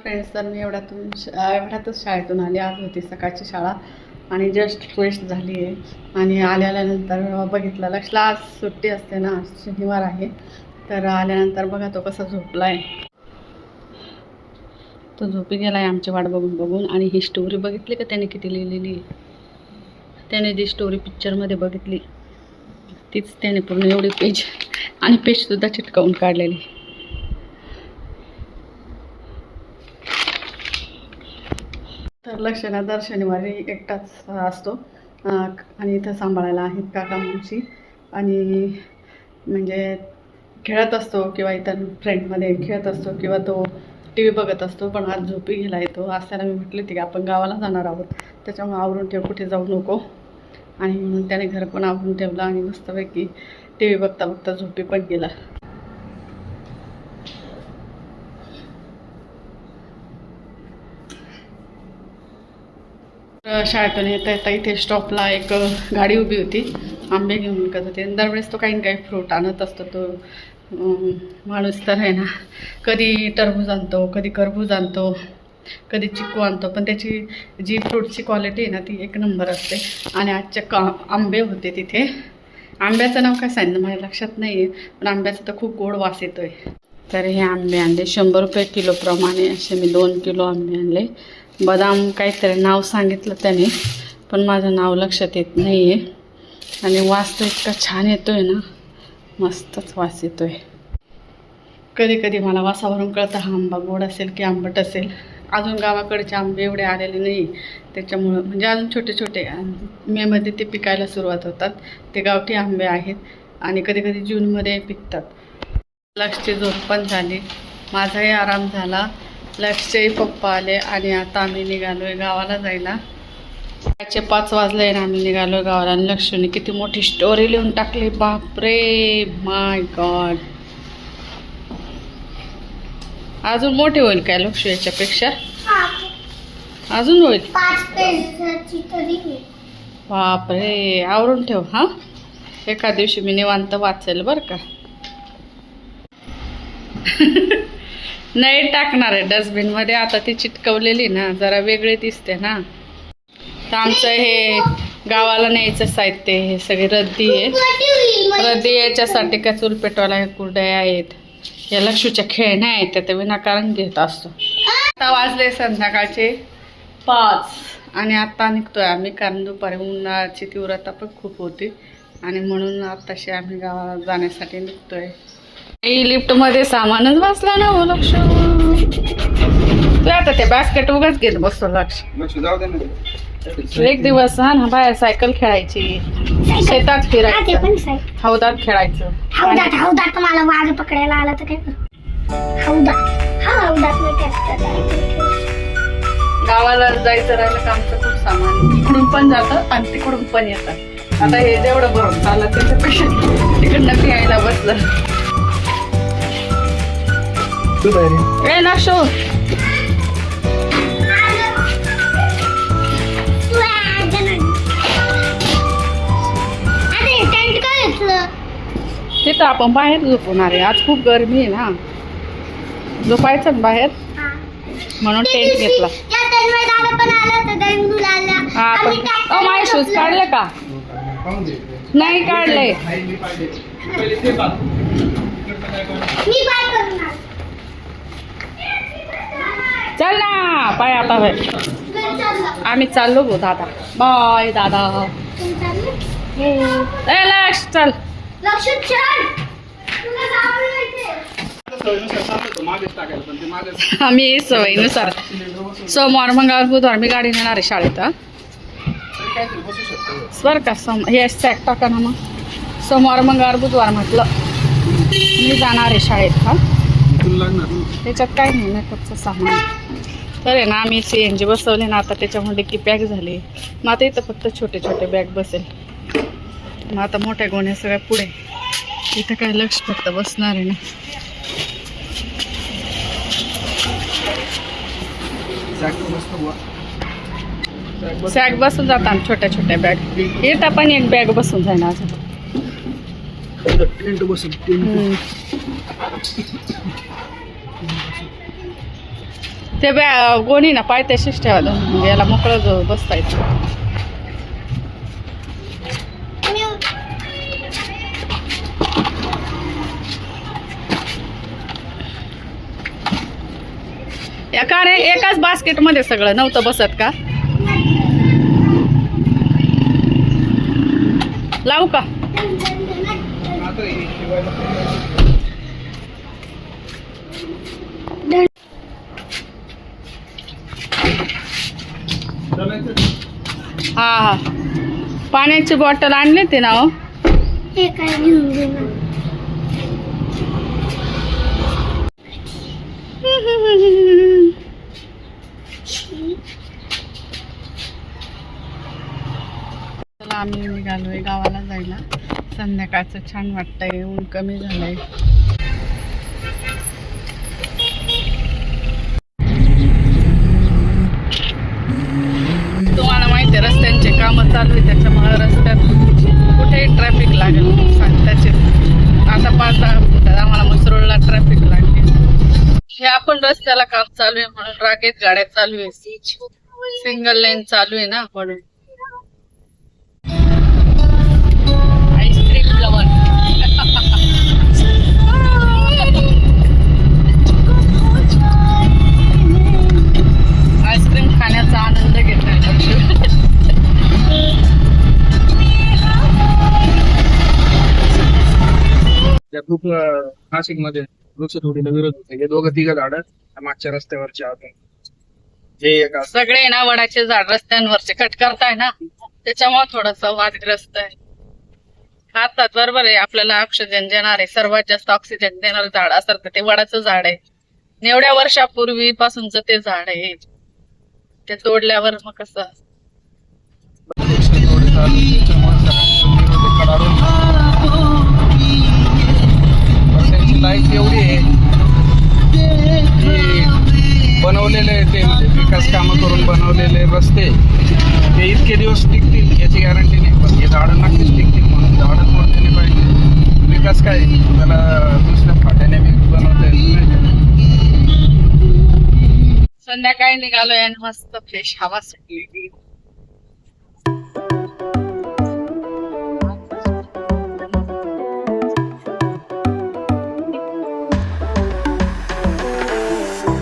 Friends, तर मी एवढ्यातच शाळेतून आली. आज होती सकाळची शाळा आणि जस्ट फ्रेश झाली आहे. आणि आल्यानंतर बघितलं, लक्षला आज सुट्टी असते ना, शनिवार आहे. तर आल्यानंतर बघा तो कसा झोपला आहे. तो झोपी गेला आहे आमची वाट बघून बघून. आणि ही स्टोरी बघितली का त्याने किती लिहिलेली आहे. त्याने जी स्टोरी पिक्चरमध्ये बघितली तीच त्याने पूर्ण एवढी पेज आणि पेजसुद्धा चिटकावून काढलेली. तर लक्षणा दर शनिवारी एकटाच असतो आणि इथं सांभाळायला आहेत काका मावशी. आणि म्हणजे खेळत असतो किंवा इतर फ्रेंडमध्ये खेळत असतो किंवा तो टी व्ही बघत असतो. पण आज झोपी गेला येतो. आज त्याला मी म्हटली होती की आपण गावाला जाणार आहोत, त्याच्यामुळे आवरून ठेव, कुठे जाऊ नको. आणि म्हणून त्याने घर पण आवरून ठेवलं आणि मस्तपैकी टी व्ही बघता बघता झोपी पण गेला. शाळेतून येता इथे स्टॉपला एक गाडी उभी होती, आंबे घेऊन विकत होते. दरवेळेस तो काही ना काही फ्रूट आणत असतो. तो माणूस तर आहे ना, कधी टरबूज आणतो, कधी खरबूज आणतो, कधी चिक्कू आणतो. पण त्याची जी फ्रूटची क्वालिटी आहे ना ती एक नंबर असते. आणि आजचे आंबे होते तिथे. आंब्याचं नाव काय सांगितलं माझ्या लक्षात नाही आहे, पण आंब्याचा तर खूप गोड वास येतो आहे. तर हे आंबे आणले 100 रुपये किलोप्रमाणे. असे मी 2 किलो आंबे आणले. बदाम काहीतरी नाव सांगितलं त्याने, पण माझं नाव लक्षात येत नाही आहे. आणि वास तर इतका छान येतो आहे ना, मस्तच वास येतो आहे. कधी कधी मला वासावरून कळतं हा आंबा गोड असेल की आंबट असेल. अजून गावाकडचे आंबे एवढे आलेले नाही, त्याच्यामुळं म्हणजे अजून छोटे छोटे मेमध्ये ते पिकायला सुरुवात होतात. ते गावठी आंबे आहेत आणि कधी कधी जूनमध्ये पिकतात. लक्षची झोप पण झाली, माझाही आराम झाला. लक्षचे पप्पा आले आणि आता आम्ही निघालो आहे गावाला जायला. 5 वाजले आणि आम्ही निघालो गावाला. आणि लक्षने किती मोठी स्टोरी लिहून टाकली, बापरे माय गॉड. अजून मोठी होईल काय लक्ष याच्यापेक्षा? अजून होईल. बापरे, आवरून ठेव हा. एका दिवशी मी निवांत वाचेल बरं का. नाही टाकणार आहे डस्टबिनमध्ये. आता ती चिटकवलेली ना जरा वेगळी दिसते ना. तर आमचं हे गावाला न्यायचं साहित्य, हे सगळे रद्दी आहे. रद्दी याच्यासाठी का चूल पेटवायला हे कुरड्या आहेत, या लक्षूच्या खेळण्या आहेत, त्या विनाकारण घेत असतो. आता वाजले संध्याकाळचे 5 आणि आता निघतोय आम्ही, कारण दुपारी उन्हाळ्याची तीव्रता पण खूप होती आणि म्हणून आताशी आम्ही गावाला जाण्यासाठी निघतोय. लिफ्टमध्ये सामानच बसला ना हो लक्ष. तू आता ते बास्केट उगाच घेत बसतो लक्ष. एक दिवस हा ना बाहेर सायकल खेळायची, शेतात फिरायचं, हौदात खेळायचं. हौदात मला वाघ पकडायला आला तर काय गावाला जायचं राहिलं का आमचं खूप सामान इकडून पण जातं आणि तिकडून पण येतात. आता हे जेवढं भरून चाललं त्याच्यापेक्षा तिकडनं फिरायला बसलं. ए नाशो, तिथं आपण बाहेर झोपणार आहे. आज खूप गरमी आहे ना, झोपायचं बाहेर म्हणून टेंट घेतला. हा पण माझे शूज काढले का? नाही काढले. चल ना पाय आता बाय. आम्ही चाललो गो दादा. बाय दादा. लक्ष चल. आम्ही सवयीनुसार सोमवार मंगळवार बुधवार मी गाडी नेणार आहे शाळेत बरं का. हे सॅक टाका ना. मग सोमवार मंगळवार बुधवार म्हटलं मी जाणार आहे शाळेत. हा त्याच्यात काय नाही, मेकअपचं सामान. तर आहे ना आम्ही CNG बसवले ना आता, त्याच्यामुळे की पॅक झाली. मग आता इथं फक्त छोटे छोटे बॅग बसेल. मग आता मोठ्या गोण्या सगळ्या पुढे. इथं काय लक्ष फक्त बसणार आहे ना. सॅक बसून जातात छोट्या छोट्या बॅग. इथं पण एक बॅग बसून जाईल अजून. ते गोणी ना पाय तशीच ठेवायला म्हणजे याला मोकळं बसता येतं. का रे एकाच बास्केटमध्ये सगळं नव्हतं बसत का? लावू का? हा हा पाण्याची बॉटल आणली ते ना हो. हे काय घेऊन दे ना. चला आम्ही निघालोय गावाला जायला. संध्याकाळचं छान वाटतंय, ऊन कमी झालंय. तुम्हाला माहिती आहे रस्त्यांचे कामं चालू आहे, त्याच्यामुळे रस्त्यात कुठेही ट्रॅफिक लागेल सांगताचे. आता 5-10 फुटात आम्हाला मसरूळला ट्रॅफिक लागले. हे आपण रस्त्याला काम चालू आहे म्हणून रागेत गाड्या चालू आहे. सिंगल लेन चालू आहे ना म्हणून. आईस्क्रीम लवर आईस्क्रीम खाण्याचा आनंद घेतोय. खूप नाशिक मध्ये वृक्षतोडीला विरोध होते. हे दोघं तिघं झाडं मागच्या रस्त्यावरचे आहोत. हे एक असं सगळे ना वडाचे झाड रस्त्यांवरचे कट करताय ना, त्याच्यामुळे थोडस वादग्रस्त आहे. खातात बरोबर आहे, आपल्याला ऑक्सिजन देणार आहे. सर्वात जास्त ऑक्सिजन देणारं झाड असतं तर ते वडाचं झाड आहे. एवढ्या वर्षापूर्वीपासूनच ते झाड आहे. ते तोडल्यावर मग कसं वृक्षतोडी चालू आहे. त्याच्यामुळे सगळ्यांचा विरोध कडाडून त्यांची लाईफ एवढी आहे की बनवलेले ते म्हणजे विकास कामं करून बनवलेले रस्ते ते इतके दिवस टिकतील याची गॅरंटी नाही. पण हे झाडं नक्कीच टिकतील म्हणून झाडं तोडलेली पाहिजे. विकास काय त्याला दुसऱ्या फाट्याने बनवता येईल. संध्याकाळी निघालोय आणि मस्त फ्रेश हवा सुटली.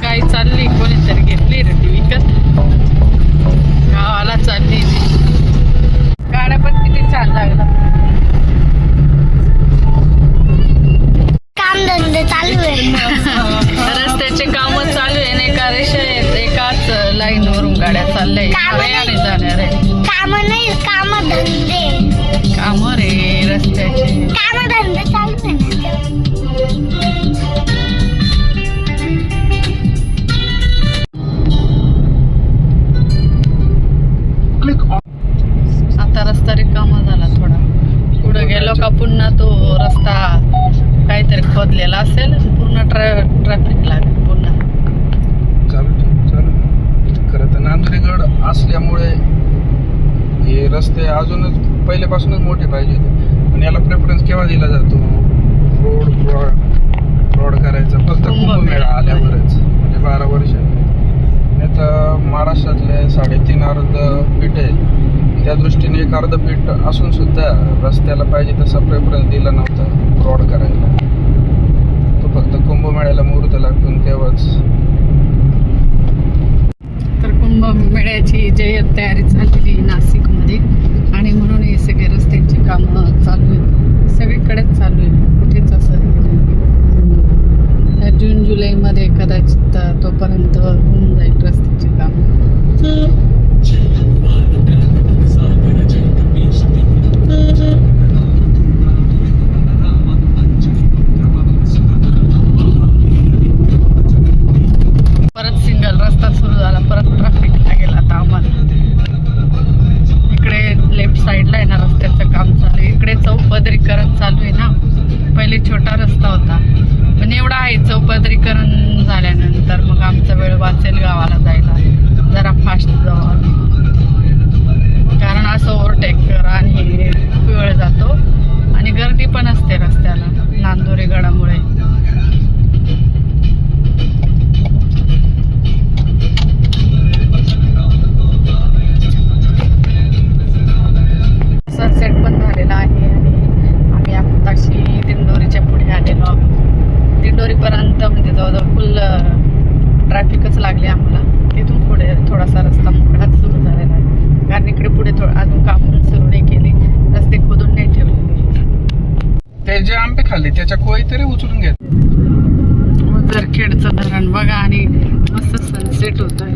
काय चालली, कोणीतरी घेतली रे ती विकत. गावाला चालली ती. गाड्या पण किती छान लागला. काम धंदे चालू आहे. रस्त्याचे काम चालू आहे. एका रेषेत एकाच लाईन वरून गाड्या चालल्या आणि जाणार आहे. काम नाही, काम धंदे. काम रे रस्त्याचे काम धंदे चालू आहे. आता रस्ता रिकामा झाला थोडा. पुढे गेलो का पुन्हा तो रस्ता काहीतरी खोदलेला असेल, पूर्ण ट्रॅफिक लागेल पुन्हा. चालू खरं तर नांदुरेगड असल्यामुळे हे रस्ते अजूनच पहिल्यापासूनच मोठे पाहिजे. पण याला प्रेफरन्स केव्हा दिला जातो? रोड करायचा फक्त कुंभमेळा आल्यावरच, म्हणजे 12 वर्ष. नाही तर महाराष्ट्रातले 3.5 अर्धपीठ आहे, त्या दृष्टीने एक अर्धपीठ असून सुद्धा रस्त्याला पाहिजे तसा प्रेफरन्स दिला नव्हता रोड करायला. तो फक्त कुंभमेळ्याला मुहूर्त लागतो तेव्हाच. तर कुंभमेळ्याची जय्यत तयारी झालेली नाशिकमध्ये आणि म्हणून हे सगळे रस्त्यांची कामं चालू आहे. सगळीकडेच चालू आहे, कुठेच असं हे नाही. तर जून जुलैमध्ये कदाचित तोपर्यंत होऊन जाईल रस्त्याची कामं. परत सिंगल रस्ता सुरू झाला, परत ट्रॅफिक लागेल आता आम्हाला. इकडे लेफ्ट साईडला आहे ना रस्त्याचं काम चालू आहे. इकडे चौपदरीकरण चालू आहे ना. पहिले छोटा रस्ता होता, पण एवढा आहे. चौपदरीकरण झाल्यानंतर मग आमचा वेळ वाचेल गावाला जायला. जरा फास्ट जाऊ आम्ही, कारण असं ओव्हरटेक करा आणि वेळ जातो आणि गर्दी पण असते रस्त्याला नांदुरेगडामुळे. नजीकच लागली आम्हाला. तिथून पुढे थोडासा रस्ता मोकळाच सुरू झालेला आहे, कारण इकडे पुढे अजून काम सुरू नाही केले, रस्ते खोदून नाही ठेवले. ते जे आंबे खाल्ले त्याच्या कोई तरी उचलून घेत. जरखेडचं धरण बघा आणि मस्त सनसेट होतोय.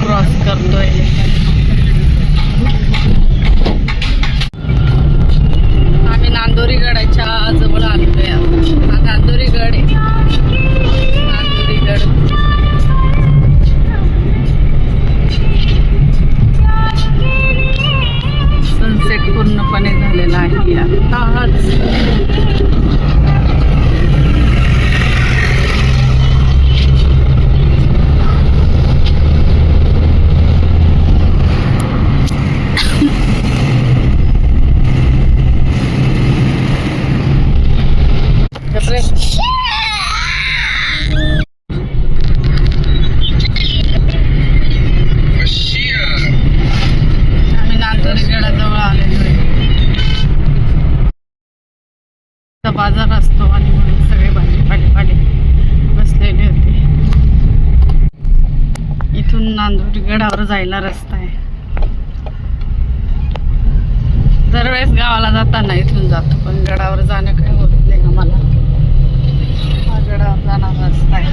क्रॉस करतोय. आम्ही नांदोरी गडाच्या जवळ आलेलो आहे. हा नांदोरी गड आहे. नांदोरी गड सनसेट पूर्णपणे झालेला आहे आताच. आम्ही नांदोरी गडाजवळ आलेलो आहे. बाजार असतो आणि म्हणून सगळे भाजीपाले बसलेले होते. इथून नांदोरी गडावर जायला रस्ता आहे. दरवेळेस गावाला जाताना इथून जातो, पण गडावर जाणं काही होत नाही आम्हाला. हा गडावर जाणारा रस्ता आहे.